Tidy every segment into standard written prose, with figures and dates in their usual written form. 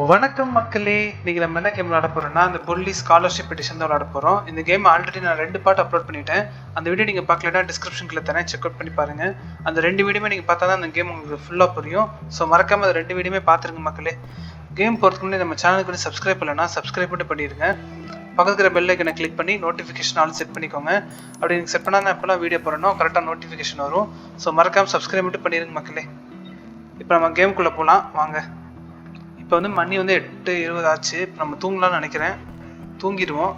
வணக்கம் மக்களே. இன்னைக்கு நம்ம என்ன கேம் விளாட போறோம்னா அந்த புள்ளி ஸ்காலர்ஷிப் எடிஷன் தான் விளாட போறோம். இந்த கேம் ஆல்ரெடி நான் 2 பார்ட் அப்லோட் பண்ணிட்டேன். அந்த வீடியோ நீங்க பார்க்கலனா டிஸ்கிரிப்ஷன்ல தரேன், செக் அவுட் பண்ணி பாருங்க. அந்த 2 வீடியோமே நீங்க பார்த்தா தான் அந்த கேம் உங்களுக்கு ஃபுல்லா புரியும். ஸோ மறக்காம அந்த 2 வீடியோமே பார்த்துருங்க மக்களே. கேம் போகிறதுக்கு முன்னாடி நம்ம சேனலுக்கு வந்து சப்ஸ்கிரைப் பண்ணலன்னா சப்ஸ்கிரைப் மட்டும் பண்ணிடுங்க. பக்கத்துல பெல் ஐக்கனை கிளிக் பண்ணி நோட்டிஃபிகேஷன் ஆல் செட் பண்ணிக்கோங்க. அப்படி நீங்கள் செட் பண்ணால் எப்போலாம் வீடியோ போகிறனோ கரெக்டாக நோட்டிஃபிகேஷன் வரும். ஸோ மறக்காம சப்ஸ்கிரைப் மட்டும் பண்ணிடுங்க மக்களே. இப்போ நம்ம கேமுக்குள்ளே போகலாம் வாங்க. இப்போ வந்து மணி வந்து 8:20 ஆச்சு. இப்போ நம்ம தூங்கலாம்னு நினைக்கிறேன். தூங்கிடுவோம்.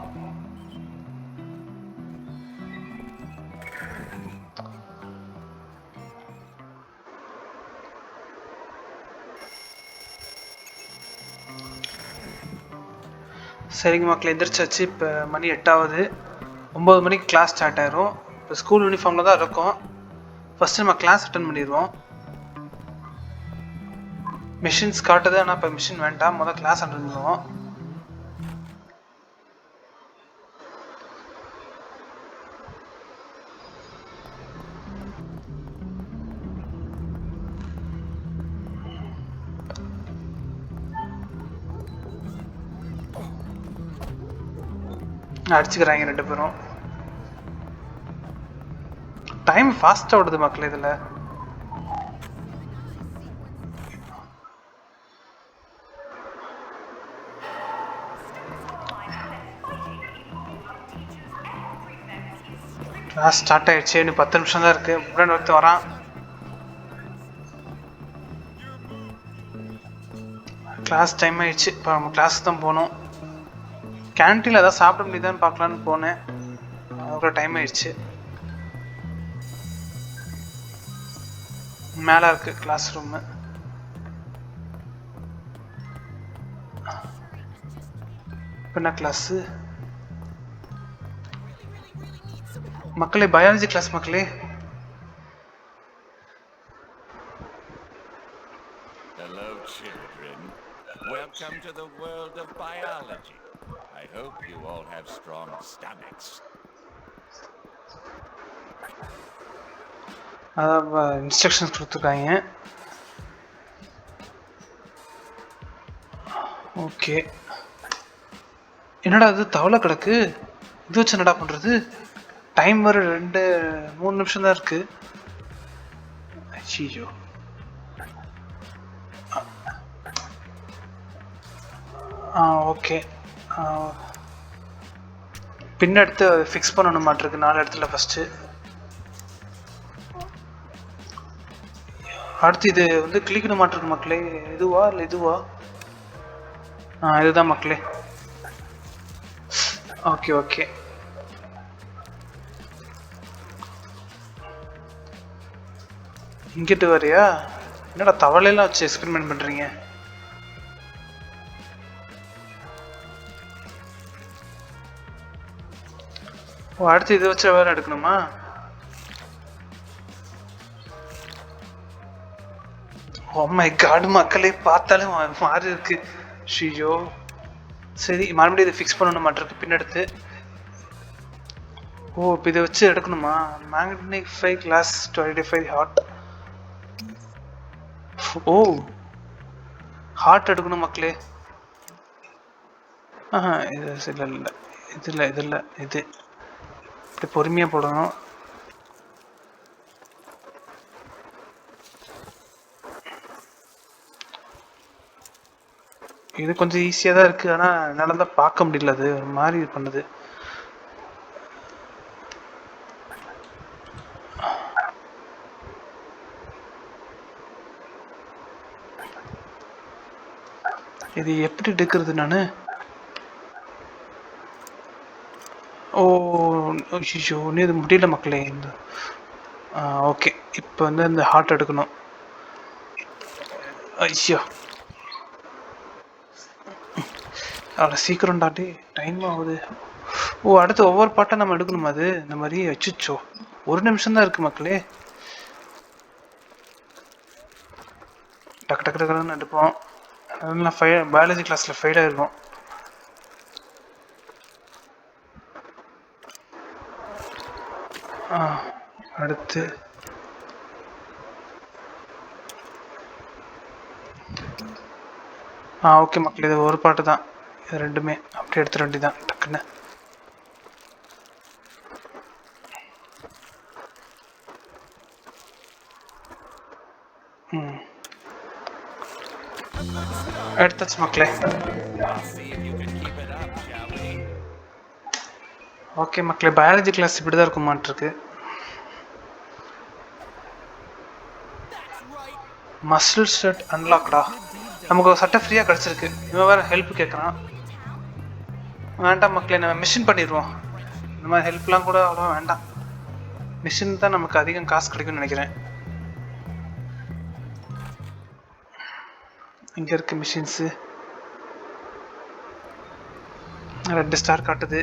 சரிங்க மக்கள், எந்திரிச்சாச்சு. இப்போ மணி 8ஆகுது. 9 மணிக்கு கிளாஸ் ஸ்டார்ட் ஆயிரும். இப்போ ஸ்கூல் யூனிஃபார்மில் தான் இருக்கும். ஃபஸ்ட்டு நம்ம கிளாஸ் அட்டன் பண்ணிடுவோம். மிஷின்ஸ் காட்டுது, ஆனால் இப்போ மிஷின் வேண்டாம். முதல் கிளாஸ் அட்டன் பண்ணுவோம். அடிச்சுக்கிறாங்க 2 பேரும். டைம் ஃபாஸ்ட்டாக ஓடுது மக்கள். இதில் கிளாஸ் ஸ்டார்ட் ஆயிடுச்சு. இன்னும் 10 நிமிஷம் தான் இருக்குது. முன்னாடி ஒருத்தர் வரான். கிளாஸ் டைம் ஆயிடுச்சு. இப்போ நம்ம கிளாஸுக்கு தான் போகணும். கேன்டீனில் ஏதாவது சாப்பிட முடியுதான்னு பார்க்கலான்னு போனேன். அவ்வளோ டைம் ஆயிடுச்சு. மேலே இருக்குது கிளாஸ் ரூமு. என்ன கிளாஸு மக்களே? பயாலஜி கிளாஸ் மக்களே. Hello children. Welcome to the world of biology. I hope you all have strong stomachs. அதான் இன்ஸ்ட்ரக்ஷன்ஸ் கொடுத்துருக்காங்க. ஓகே. என்னடா இது தவளை கிடக்கு? இது வச்சு என்னடா பண்ணுறது? டைம் வர 2-3 நிமிஷம் தான் இருக்கு. ஐயோ. ஓகே. பின் எடுத்து ஃபிக்ஸ் பண்ணணும் மாட்டிருக்கு 4 இடத்துல ஃபஸ்ட்டு. அடுத்து இது வந்து கிளிக்கணும் மாட்டிருக்கு மக்களே. இதுவா இல்லை இதுவா? இதுதான் மக்களே. Okay okay. இங்கிட்டு வரியா? என்னடா தவளையெல்லாம் வச்சு எக்ஸ்பெரிமெண்ட் பண்ணுறீங்க? ஓ, அடுத்து இதை வச்சு வேறு எடுக்கணுமா? ஓ மை காட் மக்களே, பார்த்தாலே மாறி இருக்கு. ஷியோ. சரி, மறுபடியும் இதை ஃபிக்ஸ் பண்ணணும் மாட்டிருக்கு பின்னெடுத்து. ஓ, இப்போ இதை வச்சு எடுக்கணுமா? Magnify glass 25 hot. Oh, heart எடுக்கணும் மக்களே. இது இல்லை இல்லை, இது இல்லை, இது இல்லை, இது இப்படி பொறுமையாக போடணும். இது கொஞ்சம் ஈஸியாக தான் இருக்குது, ஆனால் என்னால் தான் பார்க்க முடியல. அது ஒரு மாதிரி பண்ணுது. இது எப்படி எடுக்கிறது நான்? ஓ ஐயோ, இன்னும் இது முடியல மக்களே. இந்த ஓகே, இப்போ வந்து இந்த ஹார்ட் எடுக்கணும். ஐயோ, அவ்வளோ சீக்கிரம் டாட்டி, டைம் ஆகுது. ஓ, அடுத்து ஒவ்வொரு பாட்டை நம்ம எடுக்கணுமா? அது இந்த மாதிரி வச்சுச்சோ. 1 நிமிஷம் தான் இருக்குது மக்களே. டக்கு டக்கு டக்குன்னு எடுப்போம். அதெல்லாம் பயாலஜி கிளாஸில் ஃபெயில் ஆகிருக்கும். அடுத்து ஓகே மக்களே, இது ஒரு பாட்டு தான். இது ரெண்டுமே அப்படியே எடுத்துட வேண்டியதான் டக்குன்னு. எடுத்தாச்சு மக்களே. ஓகே மக்களே, பயாலஜி கிளாஸ் இப்படி தான் இருக்குமான்ட்ருக்கு. Muscle set அன்லாக்டா. நமக்கு ஒரு சட்டை ஃப்ரீயாக கிடச்சிருக்கு. இவன் வேறு ஹெல்ப் கேட்குறான். வேண்டாம் மக்களே, நம்ம மிஷின் பண்ணிடுவோம். இந்த மாதிரி ஹெல்ப்லாம் கூட அவ்வளோ வேண்டாம். மிஷின் தான் நமக்கு அதிகம் காசு கிடைக்கும்னு நினைக்கிறேன். இங்கே இருக்க மிஷின்ஸு 2 ஸ்டார் காட்டுது.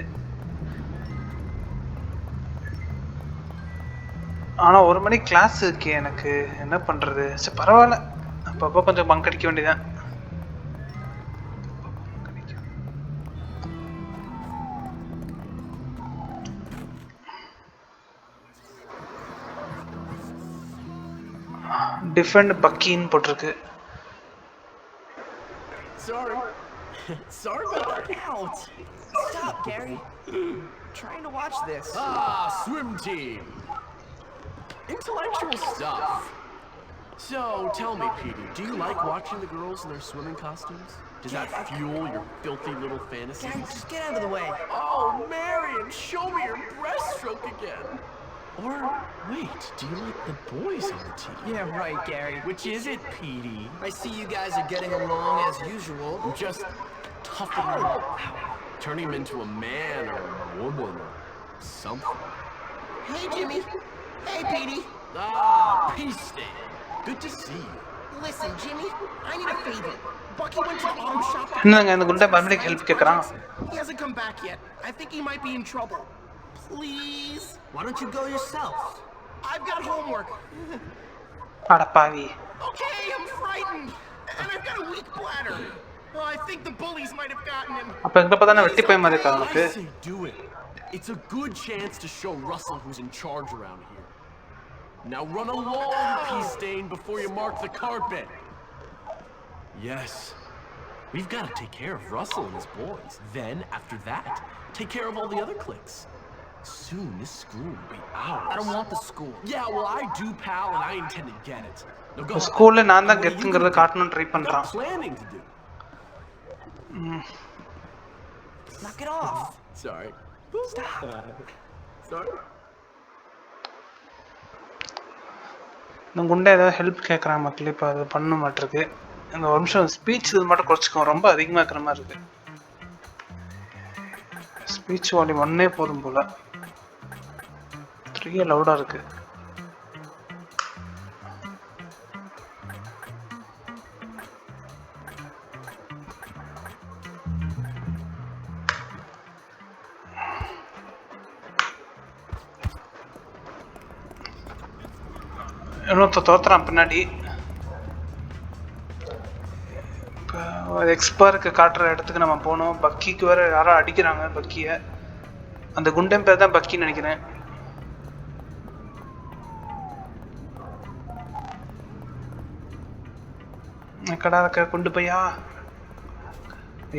ஆனால் 1 மணிக்கு கிளாஸ் இருக்கே, எனக்கு என்ன பண்ணுறது? சரி பரவாயில்ல, அப்பப்போ கொஞ்சம் பங்க் அடிக்க வேண்டியதான். டிஃபெண்ட் பக்கின்னு போட்டிருக்கு. Sorry about that. Ouch. Stop, Gary. Trying to watch this. Swim team. Intellectual stuff. So, tell me, Petey, do you like watching the girls in their swimming costumes? Does that fuel your filthy little fantasies? Gary, just get out of the way. Oh, Marion, show me your breaststroke again. Or, wait, do you like the boys on the team? Yeah, right, Gary. Which is it, Petey? I see you guys are getting along as usual. Just toughing him up. Turning him into a man or a woman or something. Hey, Jimmy. Hey, Petey. Peace Stan. Good to see you. Listen, Jimmy, I need a favor. Bucky went to the auto shop. என்னங்க இந்த குண்டை பர்மனிக் help கேட்குறான். He hasn't come back yet. I think he might be in trouble. Please? Why don't you go yourself? I've got homework. அட பாவி. Okay, I'm frightened. And I've got a weak bladder. Oh, I think the bullies might have gotten him. அப்போ எங்கே பார்த்தா வெட்டி போய் மாதிரி இருக்கா நமக்கு? I say do it. It's a good chance to show Russell who's in charge around here. Now run along, Peace Stain, before you mark the carpet. Yes. We've got to take care of Russell and his boys. Then, after that, take care of all the other cliques. Soon, this school will be ours. I don't want the school. Yeah, well, I do, pal, and I intend to get it. Now go. ஸ்கூல்ல நான் தான் கெத்துங்கிறத காட்டணும்னு try பண்றான். Planning to do. Knock it off. Sorry. Sorry. இந்த குண்டை ஏதாவது help கேட்குறான் மக்கள். இப்போ அது பண்ண மாட்டிருக்கு. இந்த ஒரு நிமிஷம் ஸ்பீச் இது மட்டும் குறைச்சிக்கோ, ரொம்ப அதிகமாக இருக்கிற மாதிரி இருக்கு. ஸ்பீச் வால்யூம் 1 போதும் போல. 3 லவுடாக இருக்கு. இன்னொருத்த தோத்துறான் பின்னாடி. எக்ஸ்பருக்கு காட்டுற இடத்துக்கு நம்ம போகணும். பக்கிக்கு வேற யாரோ அடிக்கிறாங்க பக்கியை. அந்த குண்டன் பேர் தான் பக்கின்னு நினைக்கிறேன். கடா இருக்க கொண்டு போயா.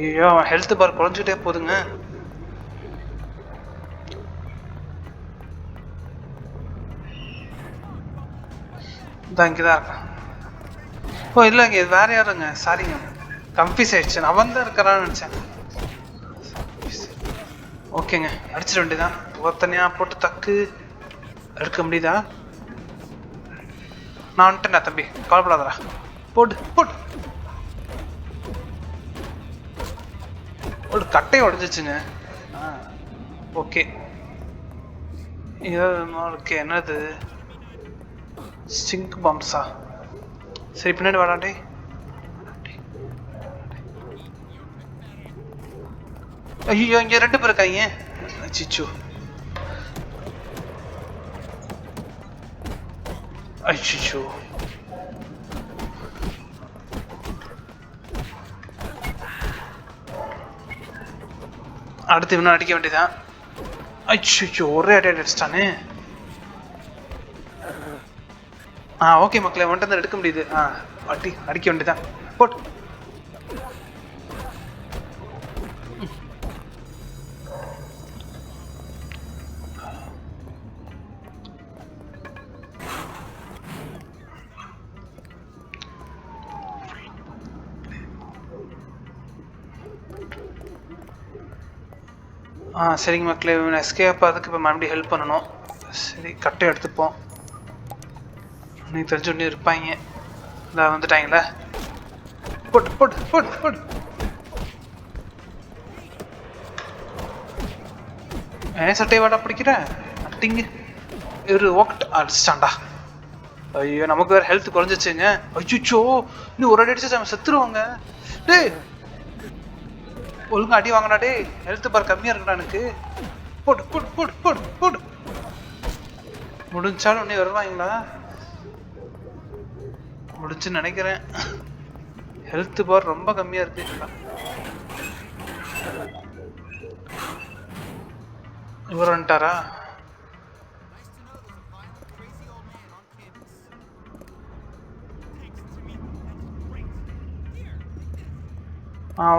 ஐயோ, ஹெல்த் பார் குறைஞ்சிட்டே போகுதுங்க. இங்கதான் இருக்கான். ஓ இல்லைங்க, இது வேற யாருங்க? சாரிங்க, கன்ஃபியூஸ் ஆயிடுச்சு. அவன் தான் இருக்கிறான்னு நினைச்சேன். ஓகேங்க, அடிச்சிட வேண்டியதான். ஒருத்தனையா போட்டு தக்கு எடுக்க முடியுதா? நான் வந்துட்டேண்ணா தம்பி, கவலைப்படாதடா. போட்டு போட்டு ஒரு கட்டையை உடஞ்சிச்சுங்க. Okay, okay. என்னது ஸ்டிங்க் பாம்ஸா? சரி பின்னாடி வாடாண்டே. ஐயோ, இங்க 2 பேர் இருக்காங்க. அச்சிச்சோ, அச்சிச்சோ. அடுத்து இவனை அடிக்க வேண்டியதான். அச்சிச்சோ, ஒரே அடி அடிச்சிட்டானே. ஓகே மக்களே, வந்துட்டு எடுக்க முடியுது. அடிக்க வேண்டியதான். போட்டு சரிங்க மக்களே, எஸ்கேப் அதுக்கு இப்போ மறுபடியும் ஹெல்ப் பண்ணணும். சரி கட்டை எடுத்துப்போம். நீ தெரிஞ்சு ஒன்று இருப்பாங்க. இல்லை வந்துட்டாங்களே. போட்டு போட்டு போட்டு போட்டு. ஏன் சட்டையை வாடா பிடிக்கிற அட்டிங்க இரு ஓகட் அடிச்சிட்டான்டா. ஐயோ நமக்கு வேறு ஹெல்த் குறைஞ்சிச்சுங்க. அச்சுச்சோ இன்னும் ஒரு அடி அடிச்சு செத்துருவாங்க. டேய் ஒழுங்கா அடி வாங்கினா டே, ஹெல்த் பார் கம்மியாக இருக்குடா எனக்கு. போடு போடு போடு போடு போடு. முடிஞ்சாலும் உடனே வருவாங்களா? முடிச்சுன்னு நினைக்கிறேன். ஹெல்த் பார் ரொம்ப கம்மியாக இருக்கு. இவர் வந்துட்டாரா?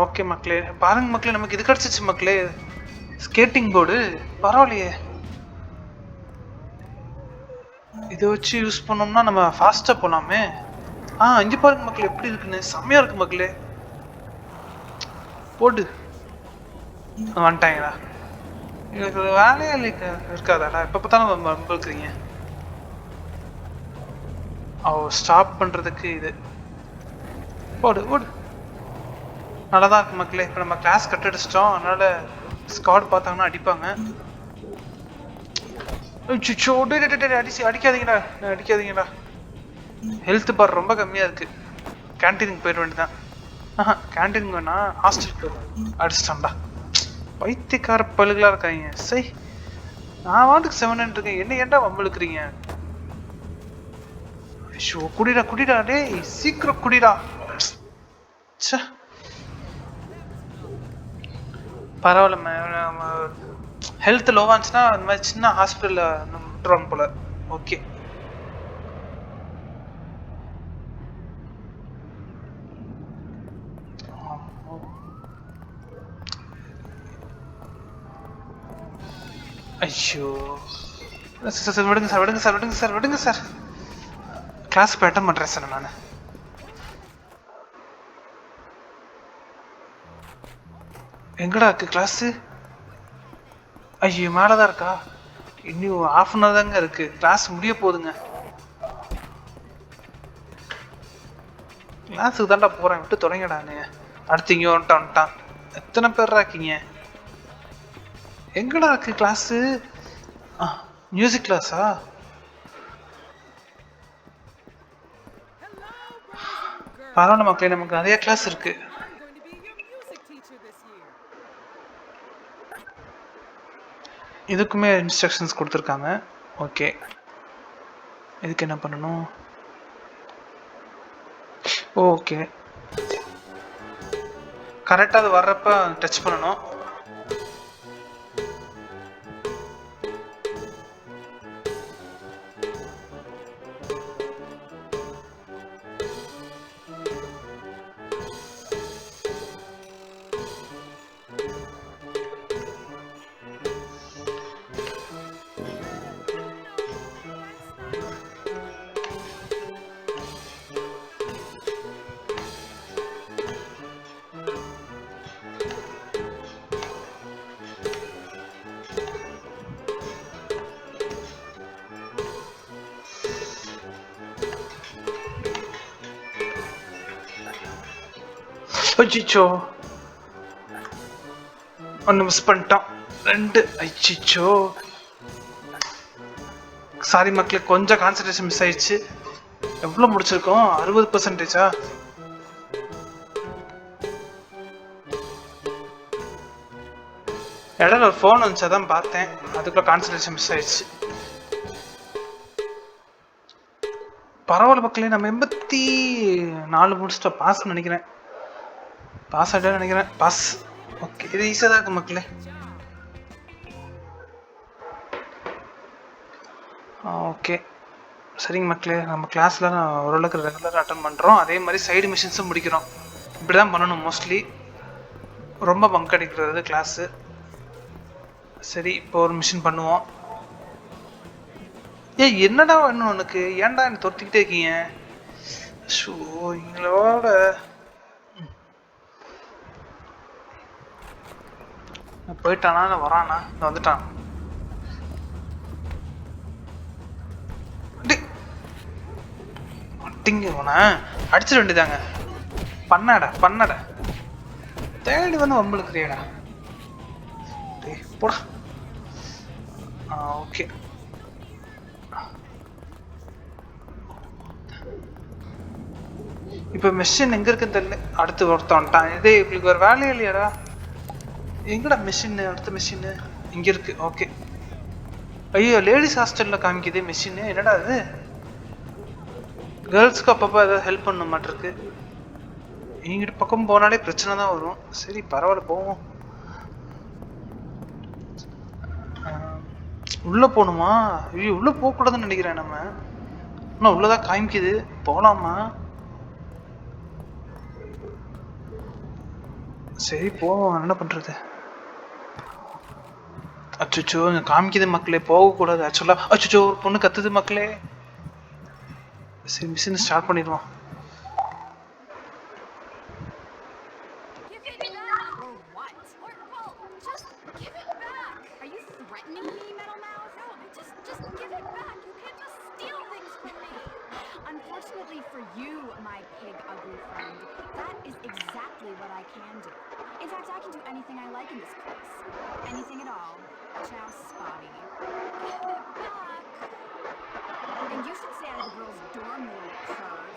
ஓகே மக்களே, பாருங்க மக்களே, நமக்கு இது கிடச்சிச்சு மக்களே, ஸ்கேட்டிங் போர்டு. பரவாயில்லையே, இதை வச்சு யூஸ் பண்ணோம்னா நம்ம ஃபாஸ்ட்டாக போகலாமே. இங்கே பாருங்க மக்களே எப்படி இருக்குன்னு, செம்மையாக இருக்கு மக்களே. போடு வந்துட்டாங்களா? எனக்கு வேலையே இருக்காதாடா, எப்போ பார்த்தாலும் வம்புக்குறீங்க. ஸ்டாப் பண்ணுறதுக்கு இது போடு போடு. நல்லா தான் இருக்கு மக்களே. இப்போ நம்ம கிளாஸ் கட் அடிச்சிட்டோம், அதனால ஸ்குவாட் பார்த்தாங்கன்னா அடிப்பாங்க. அடிக்காதீங்கடா அடிக்காதீங்கடா. ஹெல்த் பார் ரொம்ப கம்மியாக இருக்கு. கேன்டீனுக்கு போயிட வேண்டியதான். கேன்டீனுக்கு வேணா, ஹாஸ்டலுக்கு அடிச்சிட்டான்டா. பைத்தியக்கார பழுகளாக இருக்காங்க. சரி நான் வாட்டுக்கு 700 இருக்கேன், என்ன ஏன்டா வம்பளுக்குறீங்க? ஐயோ குடிடா குடிடா டேய், சீக்கிரம் குடிடா. சே பரவாயில்ல, ஹெல்த் லோவாக இருந்துச்சுன்னா இந்த மாதிரி சின்ன ஹாஸ்பிட்டலில் விட்டுருவாங்க போல. ஓகே ஐயோ சார் விடுங்க சார் விடுங்க சார் விடுங்க சார் விடுங்க சார். கிளாஸ் போய் அட்டன் பண்ணுறேன் சார் நான். எங்கடா இருக்கு கிளாஸு? ஐயோ மேலே தான் இருக்கா? இன்னும் ½ தாங்க இருக்கு, கிளாஸ் முடிய போகுதுங்க. கிளாஸுக்கு தாண்டா போகிறேன், விட்டு தொடங்கடானு. அடுத்து இங்கே வந்துட்டான். எத்தனை பேர்ரா இருக்கீங்க? எங்கடா இருக்கு கிளாஸு? மியூசிக் கிளாஸா? பரவாயில்ல மக்களே, நமக்கு நிறைய கிளாஸ் இருக்கு. இதுக்குமே இன்ஸ்ட்ரக்ஷன்ஸ் கொடுத்துருக்காங்க. ஓகே இதுக்கு என்ன பண்ணணும்? ஓகே கரெக்டாக அது வர்றப்ப டச் பண்ணணும். அச்சிச்சோ ஒன்று மிஸ் பண்ணிட்டோம். 2 அச்சிச்சோ சாரி மக்களே, கொஞ்சம் கான்சன்ட்ரேஷன் மிஸ் ஆயிடுச்சு. எவ்வளோ முடிச்சிருக்கோம்? 60%. இடையில ஒரு ஃபோன் வந்துச்சு, அதான் பார்த்தேன், அதுக்குள்ள கான்சன்ட்ரேஷன் மிஸ் ஆயிடுச்சு. பரவாயில்ல மக்களே, நம்ம 84 முடிச்சிட்டோம். பாஸ் நினைக்கிறேன், பாஸ் ஆகிட்டா நினைக்கிறேன். பாஸ். ஓகே இது ஈஸியாக தான் இருக்கு மக்களே. ஓகே சரிங்க மக்களே, நம்ம கிளாஸில் நான் ஓரளவுக்கு ரெகுலராக அட்டன் பண்ணுறோம். அதே மாதிரி சைடு மிஷின்ஸும் முடிக்கிறோம். இப்படி தான் பண்ணணும் மோஸ்ட்லி, ரொம்ப பங்க் அடிக்கிறது கிளாஸு. சரி இப்போ ஒரு மிஷின் பண்ணுவோம். என்னடா வேணும் உனக்கு? ஏன்டா என்ன தொத்திக்கிட்டே இருக்கீங்க? ஷோ எங்களோட போயிட்டானா இல்லை வரானா? இந்த வந்துட்டான். அட்டிங்க போன அடிச்சிட வேண்டியதாங்க. பண்ணாடா தேடி வந்து வம்பளுக்குறியாடா. போடா. ஓகே. இப்போ மிஷின் எங்கே இருக்குன்னு தெரியல. அடுத்து ஒருத்தன் வந்துட்டான். இதே இப்படி ஒரு வேலையே இல்லையாடா? எங்கடா மிஷின்? அடுத்த மிஷின் இங்கே இருக்கு. ஓகே. ஐயோ, லேடிஸ் ஹாஸ்டலில் காமிக்குது மிஷின். என்னடா அது? கேர்ள்ஸ்க்கு அப்பப்போ ஏதாவது ஹெல்ப் பண்ண மாட்டிருக்கு. இங்கிட்ட பக்கம் போனாலே பிரச்சனை தான் வரும். சரி பரவாயில்ல போவோம். உள்ளே போகணுமா? ஐயோ, உள்ளே போகக்கூடாதுன்னு நினைக்கிறேன். நம்ம இன்னும் உள்ளதான் காமிக்குது. போகலாமா? சரி போவோம். என்ன பண்ணுறது? அச்சோ இங்கே காமிக்குது மக்களே, போகக்கூடாது ஆக்சுவலாக. அச்சோ ஒரு பொண்ணு கத்துது மக்களே. சரி மிஷின் ஸ்டார்ட் பண்ணிடுவோம். Unfortunately for you, my pig ugly friend, that is exactly what I can do. In fact, I can do anything I like in this place. Anything at all. Ciao, Spotty. Give it back. And you should stay out of the girls' dorm, you little perv.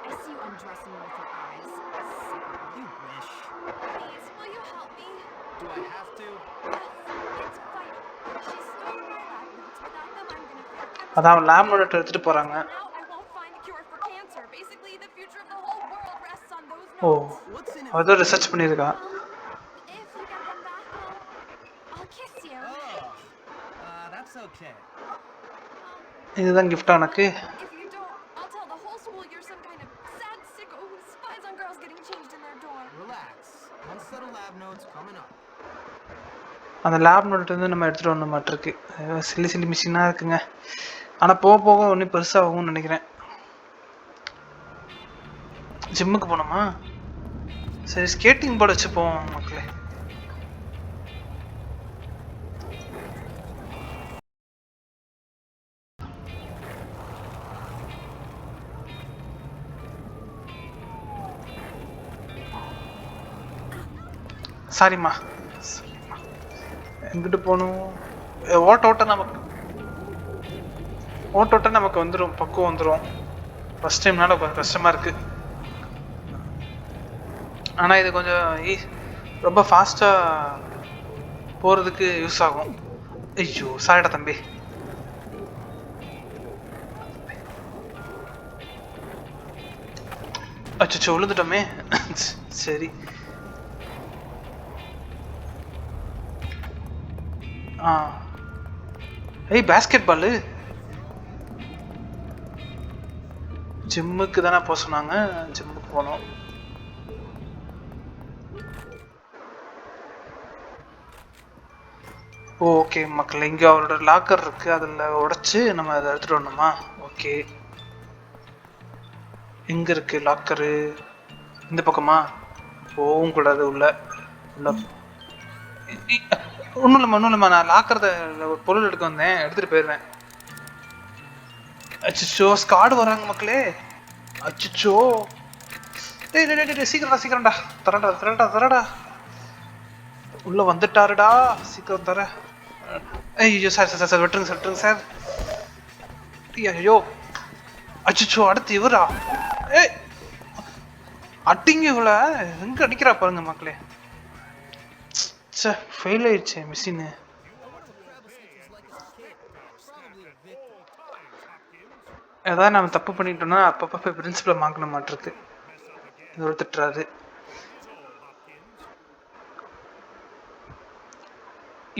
I see you undressing me with your eyes. You wish. Please, will you help me? Do I have to? Yes, it's vital. She stole my lab notes. Without them, I'm gonna fail. அதான் lab note எடுத்துட்டு போறாங்க. ஓ, அதோ research பண்ணியிருக்கா. இதுதான் gift உனக்கு. அந்த lab note வந்து நம்ம எடுத்துகிட்டு வந்த மாட்டிருக்கு. சில்லி மிஷினாக இருக்குங்க. ஆனால் போக போக ஒன்றும் பெருசாகும்னு நினைக்கிறேன். ஜிம்முக்கு போனோமா? சரி ஸ்கேட்டிங் போர்டு வச்சு போவோம் மக்களே. சாரிம்மா. எங்கிட்டு போகணும்? ஓட்ட நமக்கு வந்துடும். பக்குவம் வந்துடும். ஃபஸ்ட் டைம்னால கொஞ்சம் கஷ்டமாக இருக்குது. ஆனால் இது கொஞ்சம் ரொம்ப ஃபாஸ்ட்டாக போகிறதுக்கு யூஸ் ஆகும். ஐயோ சாரிடா தம்பி. அச்சோ விழுந்துட்டோமே. சரி பேஸ்கெட் பாலு. ஜிம்முக்கு தானே போக சொன்னாங்க. ஜிம்முக்கு போனோம். ஓகே மக்கள், இங்கே அவரோட லாக்கர் இருக்குது. அதில் உடைச்சி நம்ம அதை எடுத்துகிட்டு வரணுமா? ஓகே, எங்கே இருக்குது லாக்கரு? இந்த பக்கமா? போகவும் கூடாது உள்ள. ஒன்றும் இல்லைம்மா நான் லாக்கறத பொருள் எடுக்க வந்தேன். எடுத்துகிட்டு போயிடுவேன். அச்சோ ஸ்காடு வர்றாங்க மக்களே. அச்சோ டேய் சீக்கிரம்டா. தரடா உள்ள வந்துட்டாருடா. சீக்கிரம் தர. ஐயோ சார் விட்டுருங்க சார். ஐயோ அச்சோ அடுத்து இவரா? அட்டிங்க இவள எங்க அடிக்கிறா பாருங்க மக்களே. ஃபெயில் ஆயிடுச்சு மிஷின். ஏதாவது நம்ம தப்பு பண்ணிட்டோம்னா அப்பப்போ போய் பிரின்சிபலை மாக்கணும் மாட்டிருக்கு. இது ஒரு திட்டுறாரு.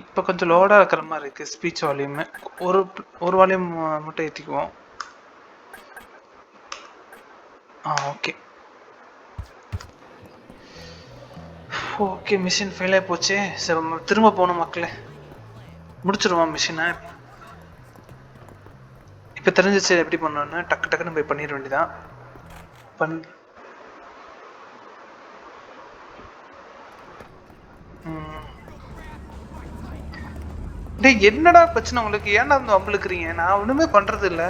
இப்போ கொஞ்சம் லோடாக இருக்கிற மாதிரி இருக்குது ஸ்பீச் வால்யூமு. ஒரு வால்யூம் மட்டும் ஏற்றிக்குவோம். ஓகே மிஷின் ஃபெயில் ஆகி போச்சு. சரி திரும்ப போகணும் மக்களே. முடிச்சிடுவோம் மிஷினை. இப்போ தெரிஞ்சிச்சு எப்படி பண்ணோன்னு. டக்குன்னு போய் பண்ணிட வேண்டியதான். டேய் என்னடா பிரச்சனை உங்களுக்கு? ஏன்டா வந்து வம்பிழுக்கிறீங்க? நான் ஒன்றுமே பண்ணுறது இல்லை.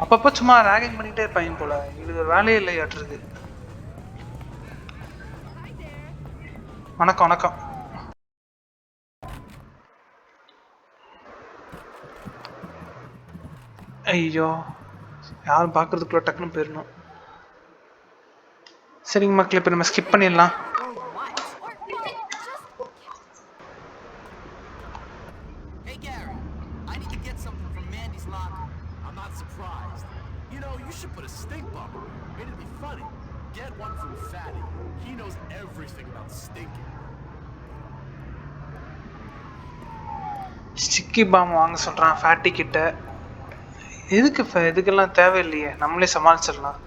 அப்பப்போ சும்மா ரேகிங் பண்ணிகிட்டே இருப்பாங்க போல. இது வேலையே இல்லை ஆட்டுருக்கு. வணக்கம் வணக்கம். ஐயோ யாரும் பார்க்கறதுக்குள்ள டக்குன்னு போயிடணும். சரிங்க மக்களே, இப்போ நம்ம ஸ்கிப் பண்ணிடலாம். Hey Gary, I need to get something from Mandy's locker. I'm not surprised. You know, you should put a stink bug in there. It'd be funny. Get one from Fatty. He knows everything about stinking. Sticky bomb வாங்க சொல்கிறான் fatty கிட்ட. எதுக்கு இதுக்கெல்லாம் தேவையில்லையே, நம்மளே சமாளிச்சிடலாம்.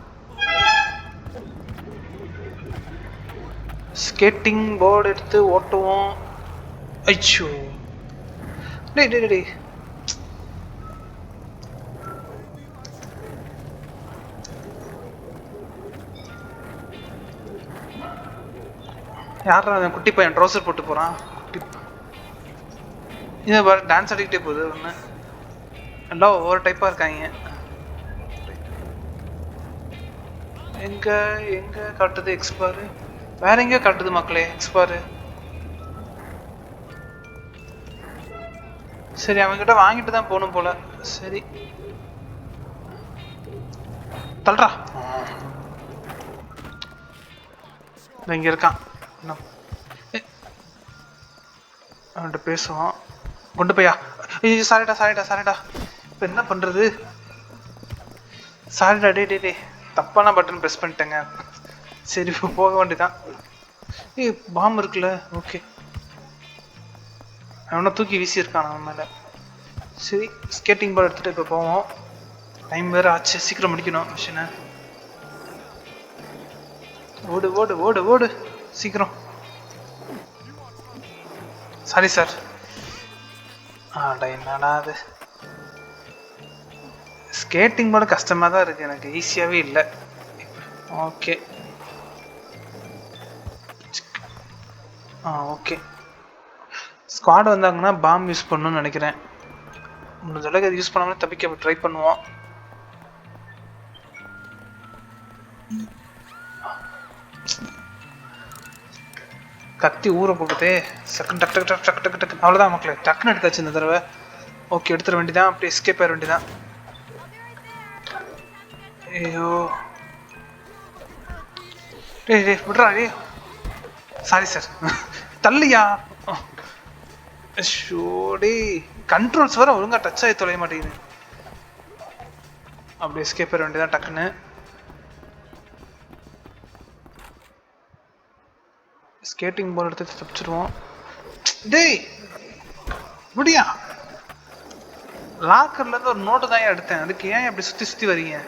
Skating board எடுத்து ஓட்டுவோம். ஐயோ டேய் டேய் டேய், யாரா அந்த குட்டி பையன் ட்ரௌசர் போட்டு போகிறான்? இதை பாரு, டான்ஸ் ஆடிக்கிட்டே போகுது. ஒன்று எல்லாம் ஒவ்வொரு டைப்பாக இருக்காங்க. எங்கே எங்கே காட்டுது எக்ஸ்பாரு? வேற எங்கேயோ காட்டுது மக்களே எக்ஸ்பாரு. சரி, அவன்கிட்ட வாங்கிட்டு தான் போகணும் போல. சரி தள்ளுறா. இங்கே இருக்கான். அவன்கிட்ட பேசுவான். கொண்டு போயா. ஐயோ சாரிடா சாரிடா சாரிடா. இப்போ என்ன பண்ணுறது? சாரிடா. டே டே டே, தப்பான பட்டன் ப்ரெஸ் பண்ணிட்டேங்க. சரி இப்போ போக வேண்டியதான். ஏய் பாம்பு இருக்குல்ல, ஓகே. அவனை தூக்கி வீசியிருக்கான் அவன் மேலே. சரி ஸ்கேட்டிங் போர்டு எடுத்துகிட்டு இப்போ போவோம். டைம் வேறு ஆச்சு, சீக்கிரம் முடிக்கணும் மிஷினை. ஓடு ஓடு ஓடு ஓடு சீக்கிரம். Sorry sir. ஆடா என்னடா அது, ஸ்கேட்டிங் போர்டு கஷ்டமாக தான் இருக்குது, எனக்கு ஈஸியாகவே இல்லை. Okay okay. ஸ்குவாட் வந்தாங்கன்னா பாம் யூஸ் பண்ணணும்னு நினைக்கிறேன். முடிஞ்ச அளவுக்கு அது யூஸ் பண்ணாமல் தப்பிக்க ட்ரை பண்ணுவோம். கத்தி ஊற போகுதே. செகண்ட் டக் டக் டக் டக் டக் டக். அவ்வளோதான் மக்களே, டக்குன்னு எடுத்தாச்சு இந்த தடவை. ஓகே எடுத்துட வேண்டியதான், அப்படியே எஸ்கேப் ஆயிட வேண்டியதான். ஐயோ டேய் டேய் விட்றா டே. Sorry sir. தள்ளியா. ஷோடி கண்ட்ரோல்ஸ் வர ஒழுங்கா டச் ஆகி தொலைய மாட்டேங்குது. அப்படியே எஸ்கேப் ஆயிட வேண்டியதான் டக்குன்னு. ஸ்கேட்டிங் போர்டு எடுத்து தப்பிச்சிருவோம். டேய் முடியா. லாக்கர்ல இருந்து ஒரு நோட்டு தான் எடுத்தேன், அதுக்கு ஏன் அப்படி சுத்தி சுத்தி வரீங்க?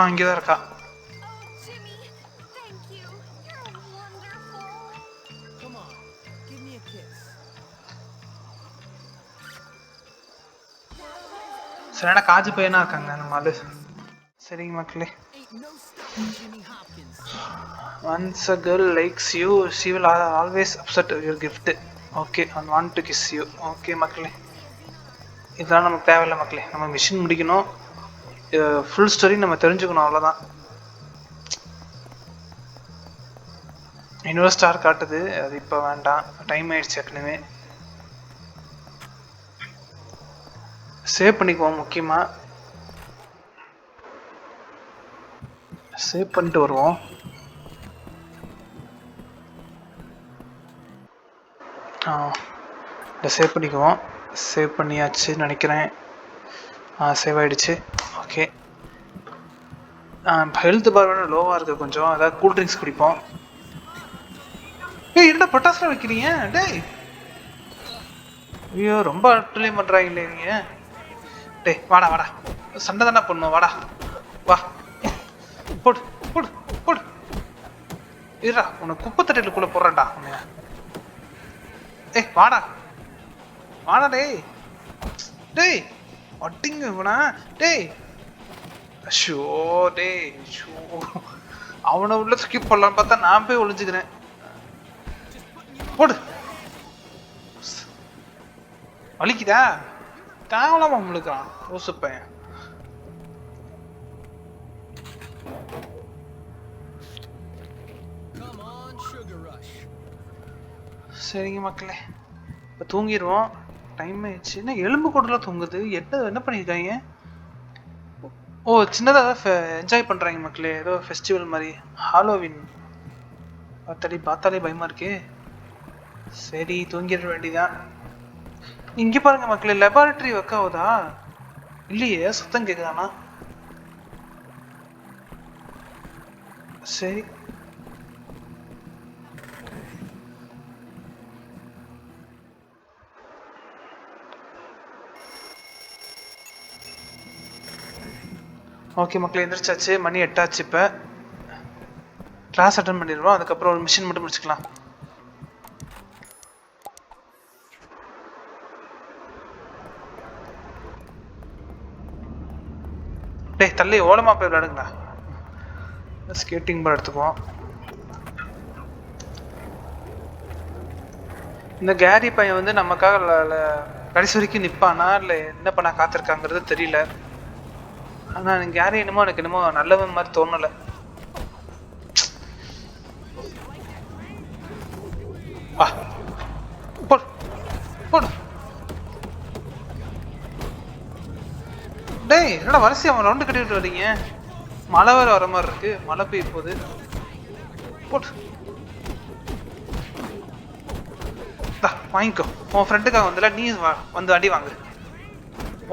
இங்கே தான் இருக்கா. Oh, Jimmy, thank you. You're wonderful. Come on, give me a kiss. சரியான காஜு பையனா இருக்காங்க நம்ம ஆளு. சரிங்க மக்களே. Ain't no stopping Jimmy Hopkins. Once a girl likes you, she will always accept your gift. Okay, and want to kiss you. Okay மக்களே, இதெல்லாம் நமக்கு தேவையில்லை மக்களே. நம்ம மிஷின் முடிக்கணும், ஃபுல் ஸ்டோரி நம்ம தெரிஞ்சுக்கணும், அவ்வளோதான். இன்னொரு ஸ்டார் காட்டுது, அது இப்போ வேண்டாம், டைம் ஆயிடுச்சு ஏற்கனவே. சேவ் பண்ணிக்குவோம். முக்கியமாக சேவ் பண்ணிட்டு வருவோம். இதை சேவ் பண்ணிக்குவோம். சேவ் பண்ணியாச்சுன்னு நினைக்கிறேன். சேவ் ஆகிடுச்சு. ஓகே. ஹெல்த் பார் வேணும் லோவாக இருக்குது கொஞ்சம், அதாவது கூல் ட்ரிங்க்ஸ் குடிப்போம். ஏய் என்ன பட்டாசுல வைக்கிறீங்க டேய்? ஐயோ ரொம்ப அட்டுலியம் பண்றாங்களே நீங்க. டேய் வாடா வாடா, சண்டை தானே பண்ணும், வாடா வா, போடு போடு போடு. இருடா உனக்கு குப்பை தட்டிலுக்குள்ள போடுறேன்டா உன்னைய. ஏய் வாடா வாடா டேய் டேய் அட்டிங்க இவனா டேய். ஷோ டேய் ஷோ, அவனை உள்ள ஸ்கிப் பண்ணலான்னு பார்த்தா நான் போய் ஒளிஞ்சுக்கிறேன். போடு. வலிக்குதா? தேவலாம முழுக்கான் ஓசு பையன். சரிங்க மக்களே, இப்போ தூங்கிடுவோம். டைம் ஆயிடுச்சு. என்ன எலும்பு கூடலாம் தூங்குது? என்ன பண்ணியிருக்காங்க? ஓ சின்னதாக என்ஜாய் பண்ணுறாங்க மக்களே, ஏதோ ஃபெஸ்டிவல் மாதிரி, ஹாலோவின். பார்த்தாலே பயமாக இருக்கே. சரி தூங்கிட வேண்டியதான். இங்கே பாருங்க மக்களே, லெபார்டரி ஒர்க் ஆகுதா? இல்லையே, சத்தம் கேட்குதானா? சரி ஓகே மக்களே, எந்திரிச்சாச்சு. மணி 8 ஆச்சு. இப்போ கிளாஸ் அட்டன் பண்ணிடுவோம், அதுக்கப்புறம் ஒரு மிஷின் மட்டும் முடிச்சுக்கலாம். டேய் தள்ளி ஓலமா போய் விளையாடுங்களா. ஸ்கேட்டிங் பால் எடுத்துக்குவோம். இந்த கேரி பையன் வந்து நமக்காக கடைசி வரைக்கும் நிற்பானா இல்லை என்ன பண்ண காத்திருக்காங்கிறது தெரியல. ஆனால் கேரி என்னமோ எனக்கு என்னமோ நல்லவன் மாதிரி தோணலை. போடு போடு. டேய் என்னடா வரிசை அவன் ரவுண்டு கட்டிட்டு வரீங்க? மழை வேற வர மாதிரி இருக்கு, மழை பெய்ய போகுது. போட்டு வாங்கிக்கோ. உன் ஃப்ரெண்டுக்காக வந்துல, நீ வந்து அடி வாங்கு.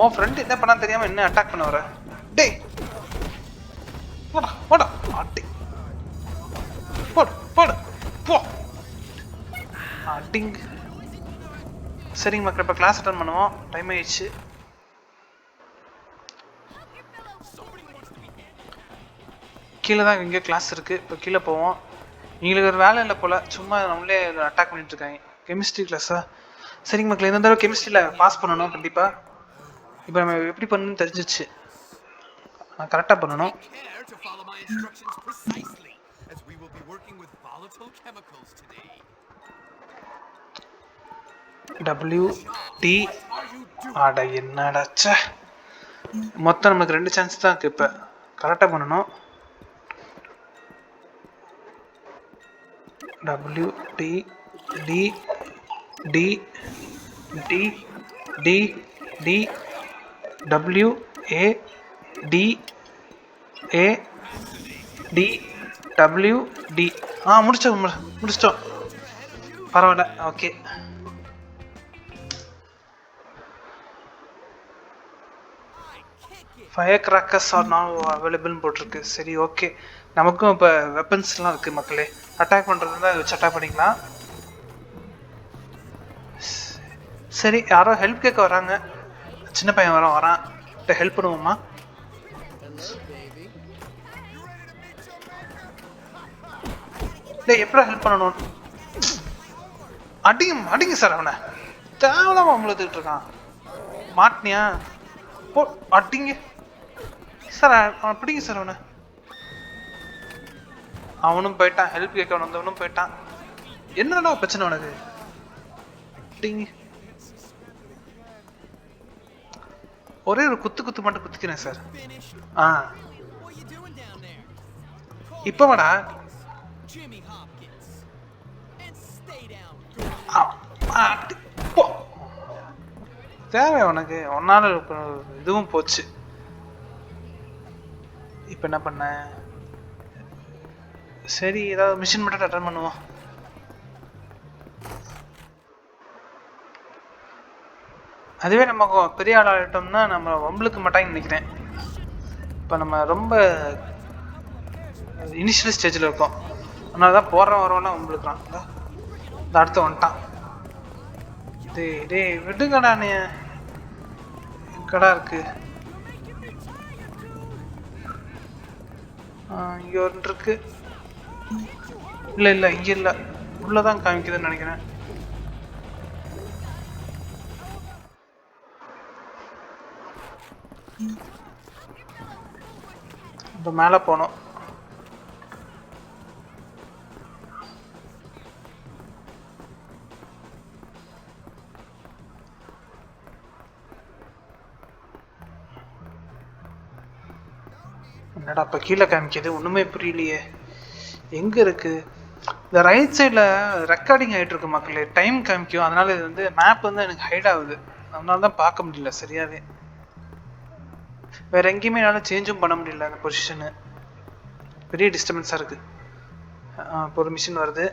உன் ஃப்ரெண்டு என்ன பண்ணா தெரியாம என்ன அட்டாக் பண்ண வர? டேய் போடா போடா அடி போடு போடு போ அடிங். சரிங்க மக்கள், இப்போ கிளாஸ் அட்டன் பண்ணுவோம். டைம் ஆயிடுச்சு. கீழே தான் எங்கேயோ கிளாஸ் இருக்குது. இப்போ கீழே போவோம். எங்களுக்கு ஒரு வேலை இல்லை போல், சும்மா நம்மளே அட்டாக் பண்ணிட்டு இருக்காங்க. கெமிஸ்ட்ரி கிளாஸா? சரிங்க மக்கள், இந்த தடவை கெமிஸ்ட்ரியில் பாஸ் பண்ணணும் கண்டிப்பாக. இப்போ நம்ம எப்படி பண்ணணும்னு தெரிஞ்சிச்சு. கரெக்டாக பண்ணணும். WT ஆட என்னடாச்சா, மொத்தம் நமக்கு 2 சான்ஸ் தான் இருக்குது. இப்போ கரெக்டாக பண்ணணும். WT D D D D D W A D A D W D. முடிச்சிட்டோம். பரவாயில்ல. Okay, fire crackers are not அவைலபிள்னு போட்டிருக்கு. சரி ஓகே, நமக்கும் இப்போ வெப்பன்ஸ்லாம் இருக்குது மக்களே. அட்டாக் பண்ணுறது தான் வச்சு அட்டாக் பண்ணிக்கலாம். சரி, யாரோ ஹெல்ப் கேட்க வராங்க. சின்ன பையன் வரான். இப்போ ஹெல்ப் பண்ணுவோமா? டேய் எப்படா ஹெல்ப் பண்ணணும்? அடிங்க சார், அவனை தேவையில்லாம அம்பளத்துக்கிட்டு இருக்கான். மாட்டினியா? போ அடிங்க சார், அப்படிங்க சார். அவனும் போயிட்டான். ஹெல்ப் கேட்க வந்தவனும் போயிட்டான். என்னடா பிரச்சனை உனக்கு? ஒரே ஒரு குத்து மட்டும் குத்திக்கிறேன் சார். இப்ப வாடா. தேவை உனக்கு? ஒன்னால இதுவும் போச்சு. இப்ப என்ன பண்ண? சரி, ஏதாவது மிஷின் மட்டும் அட்டன் பண்ணுவோம். அதுவே நம்ம பெரிய ஆள் ஆகிட்டோம்னா நம்ம வம்பளுக்கு மாட்டாங்கன்னு நினைக்கிறேன். இப்போ நம்ம ரொம்ப இனிஷியல் ஸ்டேஜில் இருக்கோம். அதனால தான் போகிறோம் வரோன்னா வம்பளுக்குறான். இந்த அடுத்து வந்துட்டான். டேய் விடுங்கடா நீ. எங்கடா இருக்கு? இங்க ஒன்று இருக்கு. இல்ல இங்க இல்ல, உள்ளதான் காமிக்குதுன்னு நினைக்கிறேன். இப்போ மேலே போனோம். என்னடா இப்போ கீழே காமிக்குது, ஒன்றுமே புரியலையே. எங்கே இருக்குது? இந்த ரைட் சைடில் ரெக்கார்டிங் ஆகிட்டு இருக்கு மக்களே, டைம் காமிக்கும். அதனால இது வந்து மேப் வந்து எனக்கு ஹைட் ஆகுது, அதனால தான் பார்க்க முடியல சரியாவே. வேற எங்கேயுமே என்னால் சேஞ்சும் பண்ண முடியல அந்த பொசிஷனு. பெரிய டிஸ்டர்பன்ஸாக இருக்கு. இப்போ ஒரு மிஷின் வருது.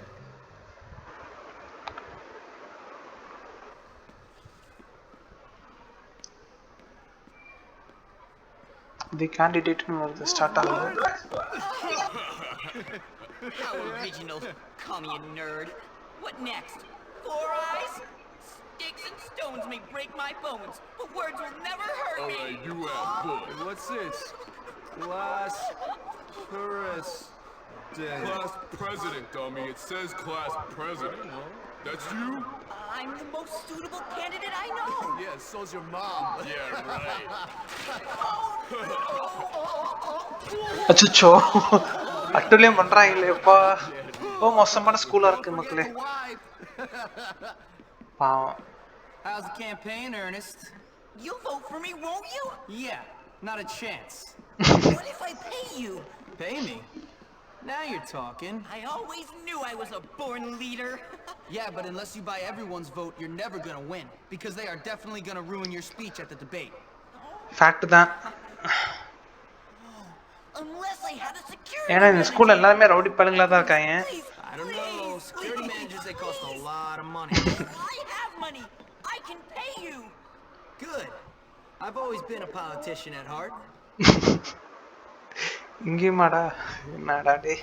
தி கேண்டிடேட்னு வருது, ஸ்டார்ட் ஆகுது. How original. Call me a nerd. What next? 4 eyes? Sticks and stones may break my bones, but words will never hurt me. Alright, you have boy. What's this? Class president. Class president, dummy. It says class president. That's you? I'm the most suitable candidate I know. Yeah, so's your mom. Yeah, right. அச்சோ, அட்டுலேயும் பண்ணுறாங்களேப்பா. ரொம்ப மோசமான ஸ்கூலாக இருக்கு மக்களே, பாவம். How's the campaign, Ernest? You'll vote for me, won't you? Yeah, not a chance. What if I pay you? Pay me? Now you're talking. I always knew I was a born leader. Yeah, but unless you buy everyone's vote, you're never gonna win. Because they are definitely gonna ruin your speech at the debate. Fact தான். Unless I had a security ஏன்னா இந்த ஸ்கூல்ல எல்லாருமே rowdy பழங்களா தான் இருக்காங்க. I don't know. Security managers, they cost a lot of money. I have money. I can pay you. Good. I've always been a politician at heart. இங்கேயுமாடா, என்னடா டே.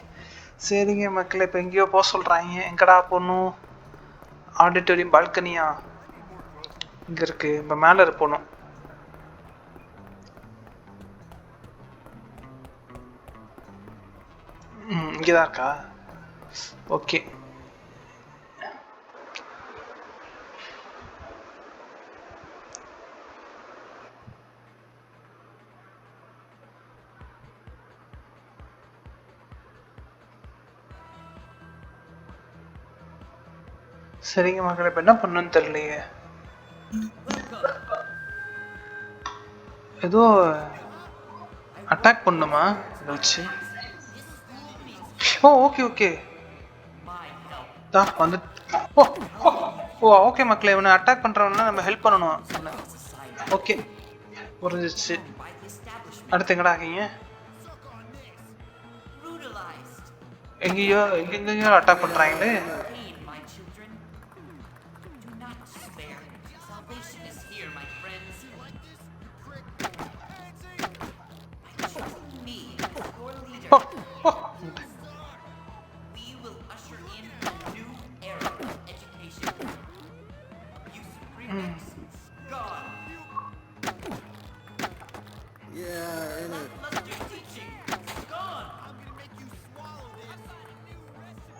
சரிங்க மக்களே, இப்போ எங்கேயோ போக சொல்கிறாங்க. எங்கடா போகணும்? ஆடிட்டோரியம் பால்கனியா இங்கே இருக்கு. இப்போ மேலே போகணும். இங்கே தான் இருக்கா? ஓகே. சரிங்க மக்களே, இப்போ என்ன பண்ணணும்னு தெரியலையே. ஏதோ அட்டாக் பண்ணுமா இதை வச்சு? ஓ ஓகே தான் வந்து. ஓ ஓ ஓகே மக்களே, இவனை அட்டாக் பண்ணுறவனா நம்ம ஹெல்ப் பண்ணணும். ஓகே, புரிஞ்சிச்சு. அடுத்து எங்கடா ஆகிங்க? எங்கேயோ அட்டாக் பண்ணுறாங்களே.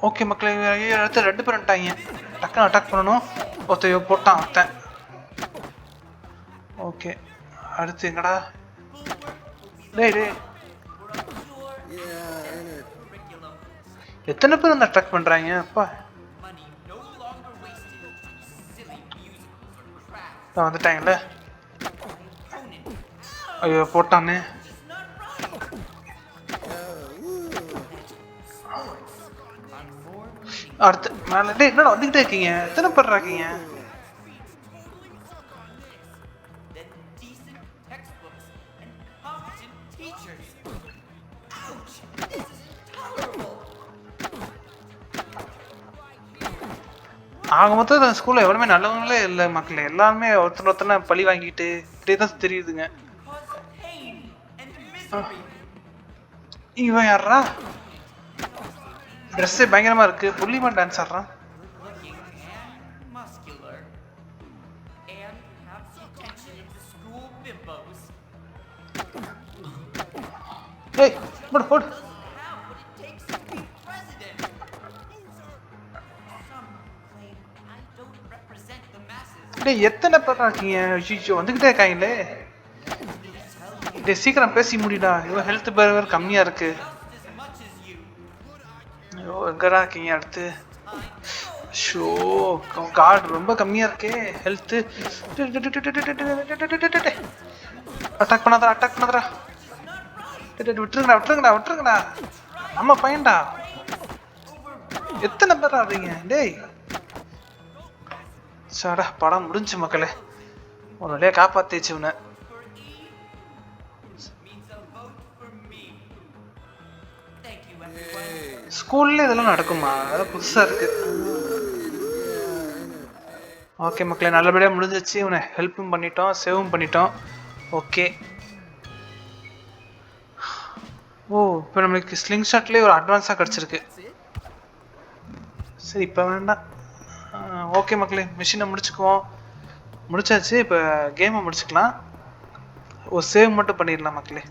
ஓகே மக்களே, அடுத்து 2 பேர் வந்துட்டாங்க. டக்குன்னு அட்டாக் பண்ணணும். ஒருத்தையோ போட்டான் ஒருத்தன். ஓகே, அடுத்து எங்கடா? டேய் எத்தனை பேர் வந்து அட்டாக் பண்ணுறாங்க அப்பா? வந்துட்டாங்கல்ல. ஐயோ போட்டானே. அடுத்து மேலே. டே என்னடா வந்துக்கிட்டே இருக்கீங்க? எத்தனை பேர் இருக்கீங்க? ஆக மொத்தம் ஸ்கூல்ல எவ்வளவுமே நல்லவங்களே இல்லை மக்களே. எல்லாருமே ஒருத்தனை பழி வாங்கிட்டு இப்படியே தான் தெரியுதுங்க. இவன் யாரா? ட்ரெஸ்ஸே பயங்கரமா இருக்கு. புள்ளிமான் டான்ஸ் ஆடுறான். போடு போடு. டேய் எத்தனை பேர் இருக்கீங்க? ஐயோ வந்துகிட்டே இருக்காங்களே. டேய் சீக்கிரம் பேசி முடிடா. ஐயோ ஹெல்த் வேற கம்மியா இருக்கு. ஐயோ எங்கடா இருக்கீங்க அடுத்து? ஷோ கார்டு ரொம்ப கம்மியா இருக்கே ஹெல்த். அட்டாக் பண்ணாதடா. விட்டுருங்கடா. நம்ம பையன்டா. எத்தனை பேர் ஆடுறீங்க டேய்? சாடா படம் முடிஞ்சு மக்களே. ஒரு வழியா காப்பாத்திச்சு உன்னை. ஸ்கூல்ல இதெல்லாம் நடக்குமா? அதெல்லாம் புதுசா இருக்கு. ஓகே மக்களே, நல்லபடியா முடிஞ்சிச்சு. உன்னை ஹெல்ப்பும் பண்ணிட்டோம், சேவும் பண்ணிட்டோம். ஓகே. ஓ இப்போ நம்மளுக்கு ஸ்லிங் ஷாட்லேயே ஒரு அட்வான்ஸாக கிடச்சிருக்கு. சரி இப்போ வேண்டாம். ஓகே மக்களே, மிஷினை முடிச்சாச்சு. இப்போ கேமை முடிச்சுக்கலாம். ஒரு சேவ் மட்டும் பண்ணிடலாம் மக்களே.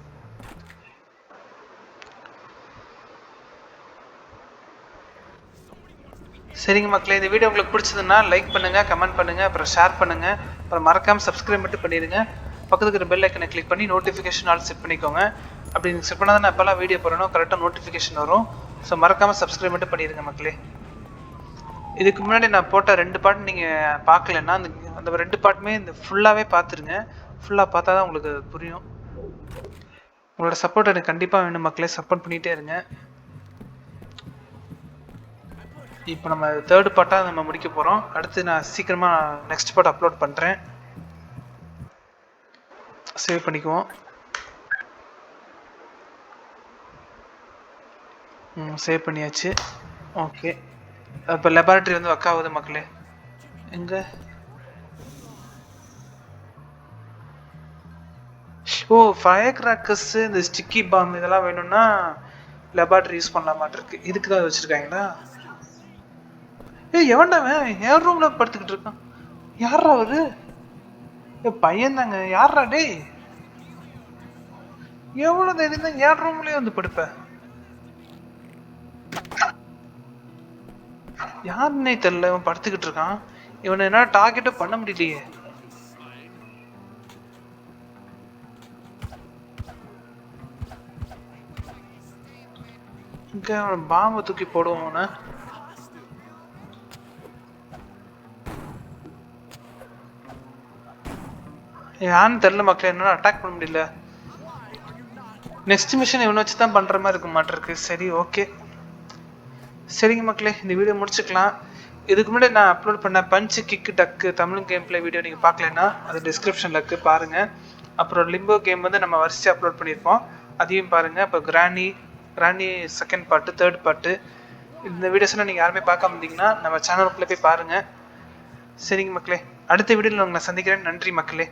சரிங்க மக்களே, இந்த வீடியோ உங்களுக்கு பிடிச்சதுன்னா லைக் பண்ணுங்கள், கமெண்ட் பண்ணுங்கள், அப்புறம் ஷேர் பண்ணுங்கள், அப்புறம் மறக்காமல் சப்ஸ்கிரைப் மட்டும் பண்ணிடுங்க. பக்கத்துக்கு இருக்கிற பெல் ஐக்கனை கிளிக் பண்ணி நோட்டிஃபிகேஷன் ஆல் செட் பண்ணிக்கோங்க. அப்படி நீங்கள் செட் பண்ணால் தான் நான் எப்போல்லாம் வீடியோ போகிறேனோ கரெக்டாக நோட்டிஃபிகேஷன் வரும். ஸோ மறக்காமல் சப்ஸ்கிரைப் மட்டும் பண்ணிடுங்க மக்களே. இதுக்கு முன்னாடி நான் போட்ட 2 பாட்டு நீங்கள் பார்க்கலன்னா அந்த 2 பாட்டுமே இந்த ஃபுல்லாகவே பார்த்துருங்க. ஃபுல்லாக பார்த்தா தான் உங்களுக்கு புரியும். உங்களோட சப்போர்ட் எனக்கு கண்டிப்பாக வேணும் மக்களே. சப்போர்ட் பண்ணிகிட்டே இருங்க. இப்போ நம்ம 3rd பார்ட்டாக நம்ம முடிக்க போகிறோம். அடுத்து நான் சீக்கிரமாக நெக்ஸ்ட் பார்ட் அப்லோட் பண்ணுறேன். சேவ் பண்ணிக்குவோம். சேவ் பண்ணியாச்சு. ஓகே, இப்போ லெபார்ட்ரி வந்து ஒர்க் ஆகுது மக்களே. எங்கே? ஓ ஃபயர் கிராக்கர்ஸ், இந்த ஸ்டிக்கி பாம் இதெல்லாம் வேணும்னா லெபார்ட்ரி யூஸ் பண்ணலாமாட்டிருக்கு. இதுக்கு தான் வச்சுருக்காங்களா? எவன்டாவன் என் ரூம்ல படுத்துக்கிட்டு இருக்கான்? யாரா அவரு? பையன் தாங்க. யாரா டேய்? எவ்வளவு தைரியம் தான் என் ரூம்லயே வந்து படுப்ப? யாருன்னே தெரியல. இவன் படுத்துக்கிட்டு இருக்கான். இவனை என்ன டார்கெட்டும் பண்ண முடியலையே. இங்க அவன் பாம்பை தூக்கி போடுவோம். அவனை யான்னு தெரியல மக்களே. என்னால அட்டாக் பண்ண முடியல. நெக்ஸ்ட் மிஷன் இவனை வச்சு தான் பண்ற மாதிரி இருக்க மாட்டிருக்கு. சரி ஓகே. சரிங்க மக்களே, இந்த வீடியோ முடிச்சுக்கலாம். இதுக்கு முன்னாடி நான் அப்லோட் பண்ண பஞ்ச் கிக்கு டக்கு தமிழ் கேம் பிளே வீடியோ நீங்கள் பார்க்கலன்னா அது டிஸ்கிரிப்ஷனில் இருக்குது, பாருங்கள். அப்புறம் லிம்போ கேம் வந்து நம்ம வரிசையாக அப்லோட் பண்ணியிருப்போம், அதையும் பாருங்கள். இப்போ கிராணி 2nd பார்ட்டு 3rd பார்ட்டு இந்த வீடியோஸ்லாம் நீங்கள் யாருமே பார்க்காம இருந்தீங்கன்னா நம்ம சேனலுக்குள்ளே போய் பாருங்கள். சரிங்க மக்களே, அடுத்த வீடியோவில் உங்களை சந்திக்கிறேன். நன்றி மக்களே.